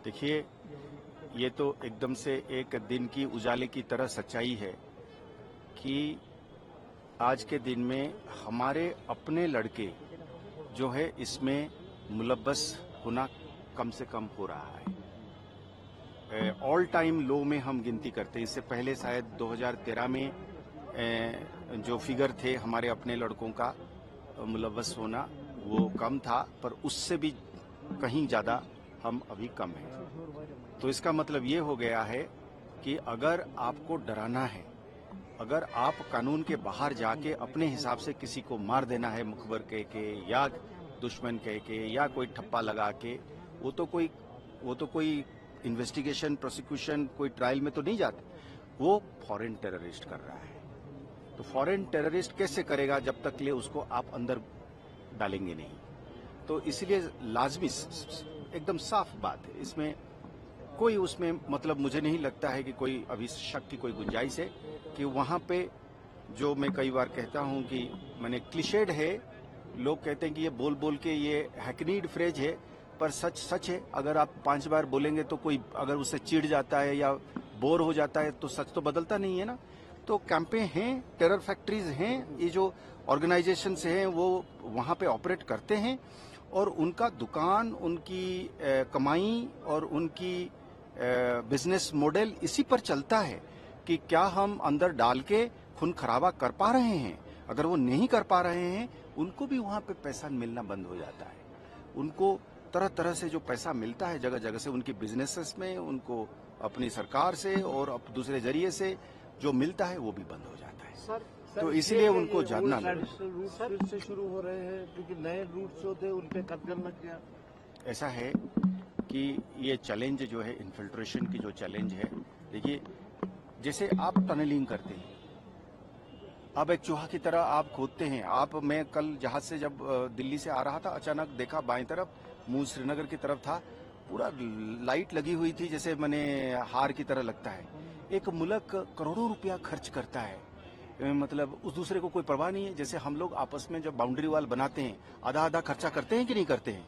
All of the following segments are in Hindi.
देखिए, ये तो एकदम से एक दिन की उजाले की तरह सच्चाई है कि आज के दिन में हमारे अपने लड़के जो है इसमें मुलव्वस होना कम से कम हो रहा है। ऑल टाइम लो में हम गिनती करते हैं। इससे पहले शायद 2013 में जो फिगर थे हमारे अपने लड़कों का मुलव्वस होना वो कम था, पर उससे भी कहीं ज़्यादा हम अभी कम हैं। तो इसका मतलब ये हो गया है कि अगर आपको डराना है, अगर आप कानून के बाहर जाके अपने हिसाब से किसी को मार देना है मुखबर कह के या दुश्मन कह के या कोई ठप्पा लगा के, वो तो कोई इन्वेस्टिगेशन प्रोसिक्यूशन कोई ट्रायल में तो नहीं जाते। वो फॉरेन टेररिस्ट कर रहा है। तो फॉरेन टेररिस्ट कैसे करेगा जब तक ले उसको आप अंदर डालेंगे नहीं। तो इसलिए लाजमी एकदम साफ बात है, इसमें कोई उसमें मतलब मुझे नहीं लगता है कि कोई अभी शक की कोई गुंजाइश है कि वहां पे जो मैं कई बार कहता हूं कि मैंने क्लिशेड है, लोग कहते हैं कि ये बोल बोल के ये हैकनीड फ्रेज है, पर सच सच है। अगर आप 5 बार बोलेंगे तो कोई अगर उससे चिढ़ जाता है या बोर हो जाता है तो सच तो बदलता नहीं है ना। तो कैंपें हैं, टेरर फैक्ट्रीज हैं, ये जो ऑर्गेनाइजेशन हैं वो वहां पे ऑपरेट करते हैं और उनका दुकान, उनकी कमाई और उनकी बिजनेस मॉडल इसी पर चलता है कि क्या हम अंदर डाल के खून खराबा कर पा रहे हैं। अगर वो नहीं कर पा रहे हैं, उनको भी वहां पे पैसा मिलना बंद हो जाता है। उनको तरह तरह से जो पैसा मिलता है जगह जगह से, उनकी बिजनेसेस में, उनको अपनी सरकार से और दूसरे जरिए से जो मिलता है वो भी बंद हो जाता है। तो इसलिए उनको जानना रूट से शुरू हो रहे हैं क्योंकि नए रूट जो थे उन पे कब्जा लग गया। ऐसा है कि ये चैलेंज जो है इन्फिल्ट्रेशन की जो चैलेंज है, देखिए जैसे आप टनलिंग करते हैं, अब एक चूहा की तरह आप खोदते हैं। मैं कल जहाज से जब दिल्ली से आ रहा था, अचानक देखा बाएं तरफ मुंह श्रीनगर की तरफ था, पूरा लाइट लगी हुई थी, जैसे मैंने हार की तरह लगता है। एक मुल्क करोड़ों रुपया खर्च करता है, मतलब उस दूसरे को कोई परवाह नहीं है। जैसे हम लोग आपस में जब बाउंड्री वाल बनाते हैं, आधा आधा खर्चा करते हैं कि नहीं करते हैं।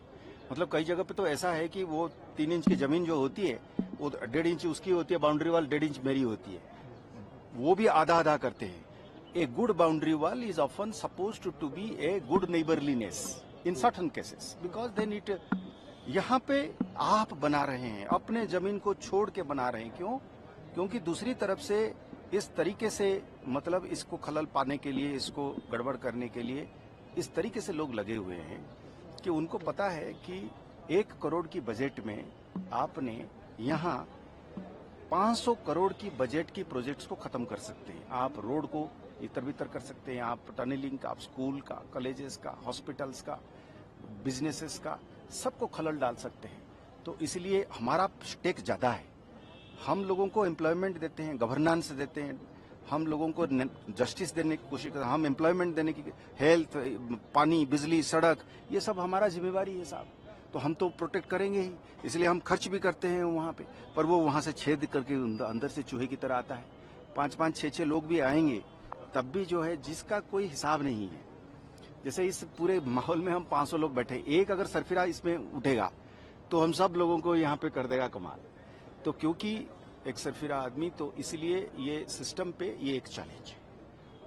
मतलब कई जगह पे तो ऐसा है कि वो 3 इंच की जमीन जो होती है वो 1.5 इंच उसकी होती है, बाउंड्री वाल 1.5 इंच मेरी होती है, वो भी आधा आधा करते हैं। A good boundary wall is often supposed to be a good neighbourliness in certain cases, because then it, यहाँ पे आप बना रहे हैं, अपने जमीन को छोड़ के बना रहे हैं। क्यों? क्योंकि दूसरी तरफ से इस तरीके से, मतलब इसको खलल पाने के लिए, इसको गड़बड़ करने के लिए इस तरीके से लोग लगे हुए हैं कि उनको पता है कि 1 करोड़ की बजट में आपने यहाँ 500 करोड़ की बजट की प्रोजेक्ट्स को खत्म कर सकते हैं। आप रोड को इतर बितर कर सकते हैं, आप टनलिंग का, आप स्कूल का, कॉलेजेस का, हॉस्पिटल्स का, बिजनेसेस का, सबको खलल डाल सकते हैं। तो इसलिए हमारा स्टेक ज्यादा है। हम लोगों को एम्प्लॉयमेंट देते हैं, गवर्नेंस देते हैं, हम लोगों को जस्टिस देने की कोशिश करते हैं, हम एम्प्लॉयमेंट देने की, हेल्थ, पानी, बिजली, सड़क, ये सब हमारा जिम्मेवारी है साहब। तो हम तो प्रोटेक्ट करेंगे ही, इसलिए हम खर्च भी करते हैं वहां पे। पर वो वहां से छेद करके अंदर से चूहे की तरह आता है। 5-5, 6-6 लोग भी आएंगे तब भी जो है जिसका कोई हिसाब नहीं है। जैसे इस पूरे माहौल में हम 500 लोग बैठे, एक अगर सरफिरा इसमें उठेगा तो हम सब लोगों को यहाँ पे कर देगा कमाल। तो क्योंकि एक सरफिरा आदमी, तो इसलिए ये सिस्टम पे ये एक चैलेंज है।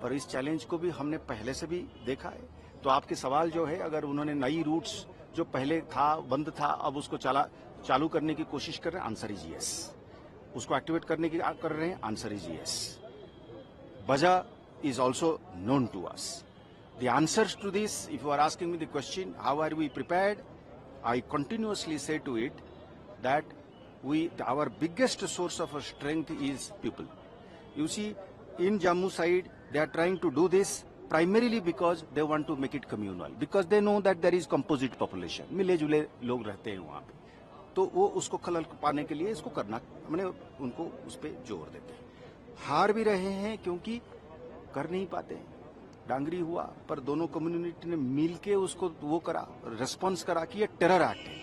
पर इस चैलेंज को भी हमने पहले से भी देखा है। तो आपके सवाल जो है, अगर उन्होंने नई रूट्स जो पहले था, बंद था, अब उसको चालू करने की कोशिश कर रहे हैं, आंसर इज यस। उसको एक्टिवेट करने की कर रहे हैं, आंसर इज यस। वजह is also known to us. The answers to this, if you are asking me the question, how are we prepared? I continuously say to it that our biggest source of strength is people. You see, in Jammu side, they are trying to do this primarily because they want to make it communal, because they know that there is composite population, मिले जुले लोग रहते हैं वहाँ पे, तो वो उसको खलल पाने के लिए इसको करना, मैंने उनको उस पर जोर देते हैं। हार भी रहे हैं क्योंकि कर नहीं पाते हैं। डांगरी हुआ, पर दोनों कम्युनिटी ने मिलके उसको वो करा, रेस्पॉन्स करा कि ये टेरर एक्ट है।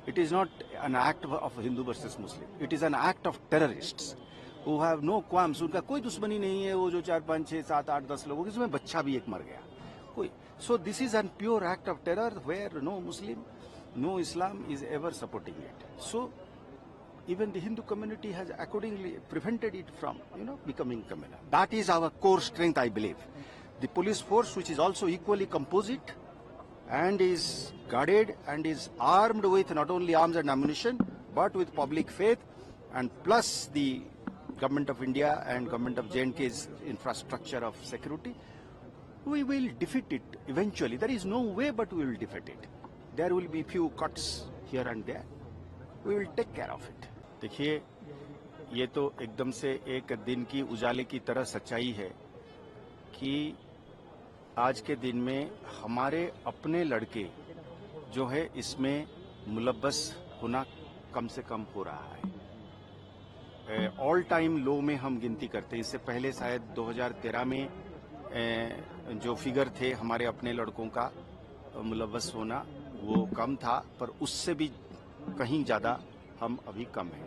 It is not an act of Hindu versus Muslim, it is an act of terrorists who have no qualms. उनका कोई दुश्मनी नहीं है। वो जो 4, 5, 6, 7, 8, 10 लोगों, इसमें बच्चा भी एक मर गया कोई। So this is an pure act of terror where no Muslim, no Islam is ever supporting it. So even the Hindu community has accordingly prevented it from, becoming communal. That is our core strength, I believe. The police force, which is also equally composite and is guarded and is armed with not only arms and ammunition, but with public faith, and plus the Government of India and Government of J&K's infrastructure of security, we will defeat it eventually. There is no way but we will defeat it. There will be few cuts here and there. We will take care of it. देखिए, ये तो एकदम से एक दिन की उजाले की तरह सच्चाई है कि आज के दिन में हमारे अपने लड़के जो है इसमें मुलव्वस होना कम से कम हो रहा है। ऑल टाइम लो में हम गिनती करते हैं। इससे पहले शायद 2013 में जो फिगर थे हमारे अपने लड़कों का मुलव्वस होना वो कम था, पर उससे भी कहीं ज़्यादा हम अभी कम हैं।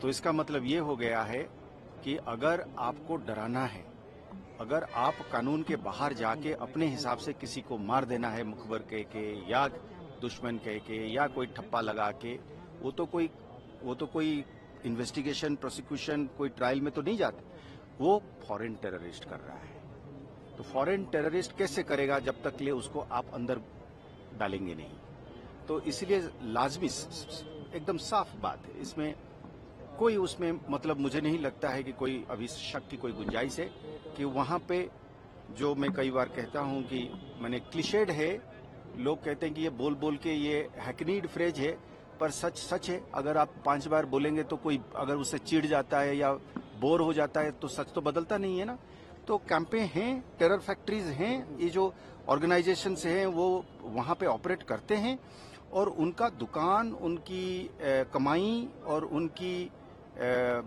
तो इसका मतलब ये हो गया है कि अगर आपको डराना है, अगर आप कानून के बाहर जाके अपने हिसाब से किसी को मार देना है मुखबर कह के या दुश्मन कह के या कोई ठप्पा लगा के, वो तो कोई इन्वेस्टिगेशन प्रोसिक्यूशन कोई ट्रायल में तो नहीं जाते, वो फॉरेन टेररिस्ट कर रहा है। तो फॉरेन टेररिस्ट कैसे करेगा जब तक ले उसको आप अंदर डालेंगे नहीं। तो इसलिए लाजमी एकदम साफ बात है, इसमें कोई उसमें मतलब मुझे नहीं लगता है कि कोई अभी शक की कोई गुंजाइश है कि वहां पे जो मैं कई बार कहता हूं कि मैंने क्लिशेड है, लोग कहते हैं कि ये बोल बोल के ये हैकनीड फ्रेज है, पर सच सच है। अगर आप 5 बार बोलेंगे तो कोई अगर उससे चिढ़ जाता है या बोर हो जाता है तो सच तो बदलता नहीं है ना। तो कैंपें हैं, टेरर फैक्ट्रीज हैं, ये जो ऑर्गेनाइजेशंस हैं वो वहां पे ऑपरेट करते हैं और उनका दुकान, उनकी कमाई और उनकी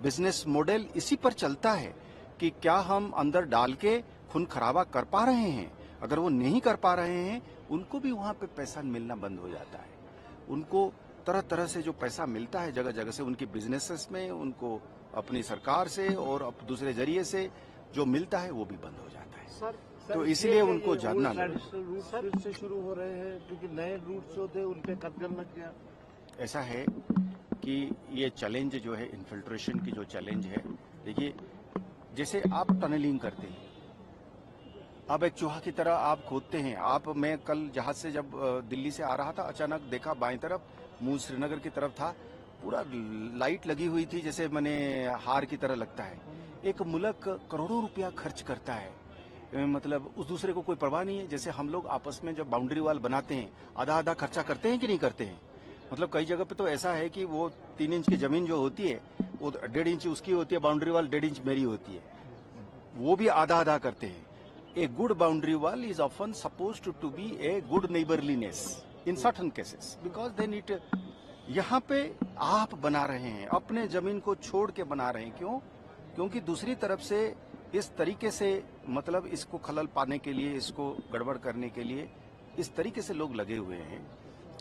बिजनेस मॉडल इसी पर चलता है कि क्या हम अंदर डाल के खून खराबा कर पा रहे हैं। अगर वो नहीं कर पा रहे हैं, उनको भी वहां पे पैसा मिलना बंद हो जाता है। उनको तरह तरह से जो पैसा मिलता है जगह जगह से, उनकी बिजनेसेस में, उनको अपनी सरकार से और दूसरे जरिए से जो मिलता है वो भी बंद हो जाता है। तो इसलिए उनको जानना रूट से शुरू हो रहे हैं क्योंकि नए रूट्स होते हैं उनपे कत्ल लग गया। ऐसा है कि ये चैलेंज जो है इन्फिल्ट्रेशन की जो चैलेंज है, देखिए जैसे आप टनलिंग करते हैं, अब एक चूहा की तरह आप खोदते हैं। मैं कल जहाज से जब दिल्ली से आ रहा था, अचानक देखा बाएं तरफ मुंह श्रीनगर की तरफ था, पूरा लाइट लगी हुई थी, जैसे मैंने हार की तरह लगता है। एक मुल्क करोड़ों रुपया खर्च करता है, मतलब उस दूसरे को कोई परवाह नहीं है। जैसे हम लोग आपस में जब बाउंड्री वाल बनाते हैं, आधा आधा खर्चा करते हैं कि नहीं करते हैं। मतलब कई जगह पे तो ऐसा है कि वो 3 इंच की जमीन जो होती है वो 1.5 इंच उसकी होती है, बाउंड्री वाल 1.5 इंच मेरी होती है, वो भी आधा आधा करते हैं। A good boundary wall is often supposed to be a good neighbourliness in certain cases, because then it, यहाँ पे आप बना रहे हैं, अपने जमीन को छोड़ के बना रहे हैं। क्यों? क्योंकि दूसरी तरफ से इस तरीके से, मतलब इसको खलल पाने के लिए, इसको गड़बड़ करने के लिए इस तरीके से लोग लगे हुए हैं